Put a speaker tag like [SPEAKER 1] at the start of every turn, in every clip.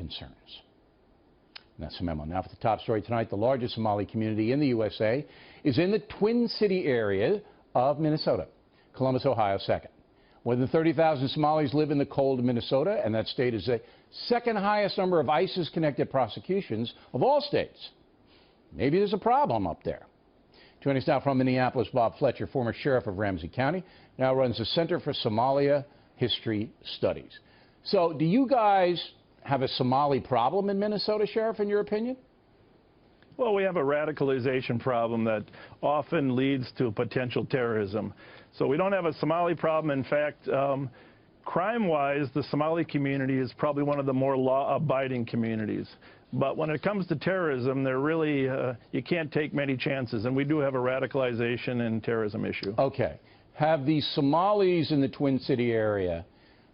[SPEAKER 1] concerns. And that's the memo. Now for the top story tonight, the largest Somali community in the USA is in the Twin City area of Minnesota. Columbus, Ohio, second. More than 30,000 Somalis live in the cold Minnesota, and that state is the second highest number of ISIS-connected prosecutions of all states. Maybe there's a problem up there. Joining us now from Minneapolis, Bob Fletcher, former sheriff of Ramsey County, now runs the Center for Somalia History Studies. So do you guys have a Somali problem in Minnesota, Sheriff, in your opinion?
[SPEAKER 2] Well, we have a radicalization problem that often leads to potential terrorism. So we don't have a Somali problem. In fact, crime-wise, the Somali community is probably one of the more law-abiding communities. But when it comes to terrorism, they're really, you can't take many chances. And we do have a radicalization and terrorism issue.
[SPEAKER 1] Okay. Have the Somalis in the Twin City area,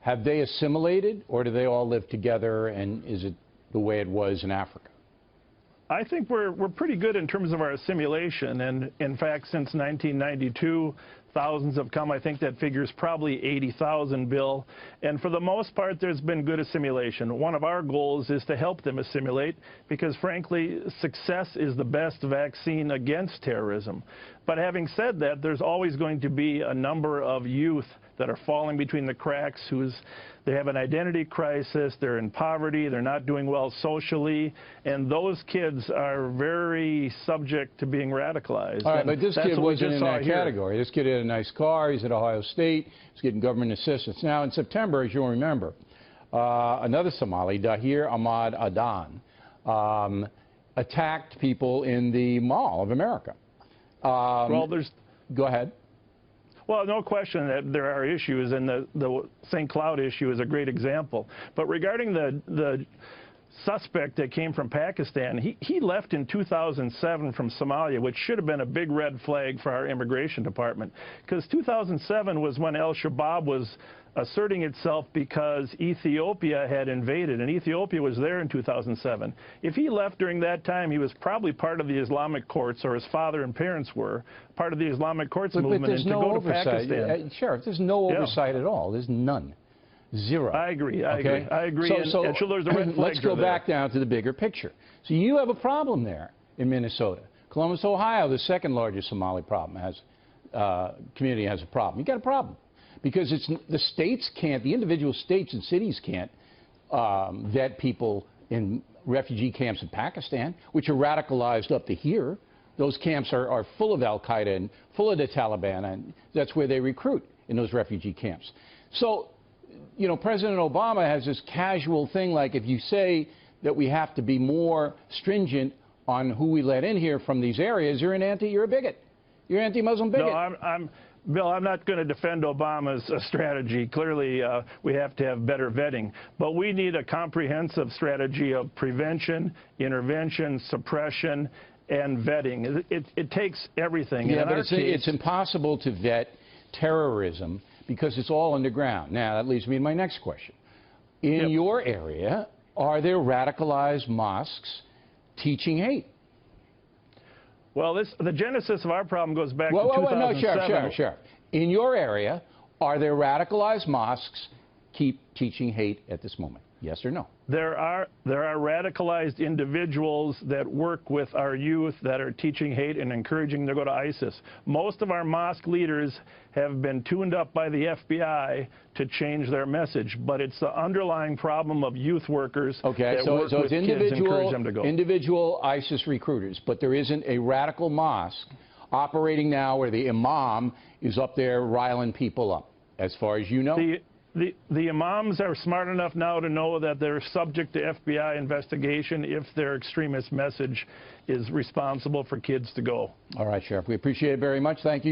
[SPEAKER 1] have they assimilated, or do they all live together, and is it the way it was in Africa?
[SPEAKER 2] I think we're pretty good in terms of our assimilation, and in fact, since 1992, thousands have come. I think that figure's probably 80,000, Bill. And for the most part, there's been good assimilation. One of our goals is to help them assimilate because, frankly, success is the best vaccine against terrorism. But having said that, there's always going to be a number of youth that are falling between the cracks, they have an identity crisis, they're in poverty, they're not doing well socially, and those kids are very subject to being radicalized.
[SPEAKER 1] All right, but this kid wasn't in that category. This kid had a nice car, he's at Ohio State, he's getting government assistance. Now, in September, as you'll remember, another Somali, Dahir Ahmad Adan, attacked people in the Mall of America.
[SPEAKER 2] Well,
[SPEAKER 1] Go ahead.
[SPEAKER 2] Well, no question that there are issues, and the St. Cloud issue is a great example. But regarding the suspect that came from Pakistan, he left in 2007 from Somalia, which should have been a big red flag for our immigration department, because 2007 was when al-Shabaab was asserting itself because Ethiopia had invaded, and Ethiopia was there in 2007. If he left during that time, he was probably part of the Islamic courts, or his father and parents were part of the Islamic courts movement,
[SPEAKER 1] but there's
[SPEAKER 2] and to
[SPEAKER 1] no
[SPEAKER 2] go
[SPEAKER 1] oversight.
[SPEAKER 2] to Pakistan.
[SPEAKER 1] Sheriff, there's no oversight at all. There's none. Zero.
[SPEAKER 2] I agree. I agree.
[SPEAKER 1] So
[SPEAKER 2] and there's a red flag
[SPEAKER 1] let's go back down to the bigger picture. So you have a problem there in Minnesota. Columbus, Ohio, the second largest Somali community has a problem. You got a problem. Because the states can't, the individual states and cities can't vet people in refugee camps in Pakistan, which are radicalized up to here. Those camps are full of al-Qaeda and full of the Taliban, and that's where they recruit, in those refugee camps. So, you know, President Obama has this casual thing, like if you say that we have to be more stringent on who we let in here from these areas, you're a bigot. You're an anti-Muslim bigot.
[SPEAKER 2] No, Bill, I'm not going to defend Obama's strategy. Clearly, we have to have better vetting. But we need a comprehensive strategy of prevention, intervention, suppression, and vetting. It takes everything.
[SPEAKER 1] Yeah, but it's impossible to vet terrorism because it's all underground. Now, that leads me to my next question. In your area, are there radicalized mosques teaching hate?
[SPEAKER 2] Well, the genesis of our problem goes back to 2007.
[SPEAKER 1] No, Sheriff. In your area, are there radicalized mosques keep teaching hate at this moment? Yes or no?
[SPEAKER 2] There are radicalized individuals that work with our youth that are teaching hate and encouraging them to go to ISIS. Most of our mosque leaders have been tuned up by the FBI to change their message, but it's the underlying problem of youth workers that work with kids and encourage them to go.
[SPEAKER 1] Individual ISIS recruiters, but there isn't a radical mosque operating now where the imam is up there riling people up, as far as you know?
[SPEAKER 2] The imams are smart enough now to know that they're subject to FBI investigation if their extremist message is responsible for kids to go.
[SPEAKER 1] All right, Sheriff. We appreciate it very much. Thank you.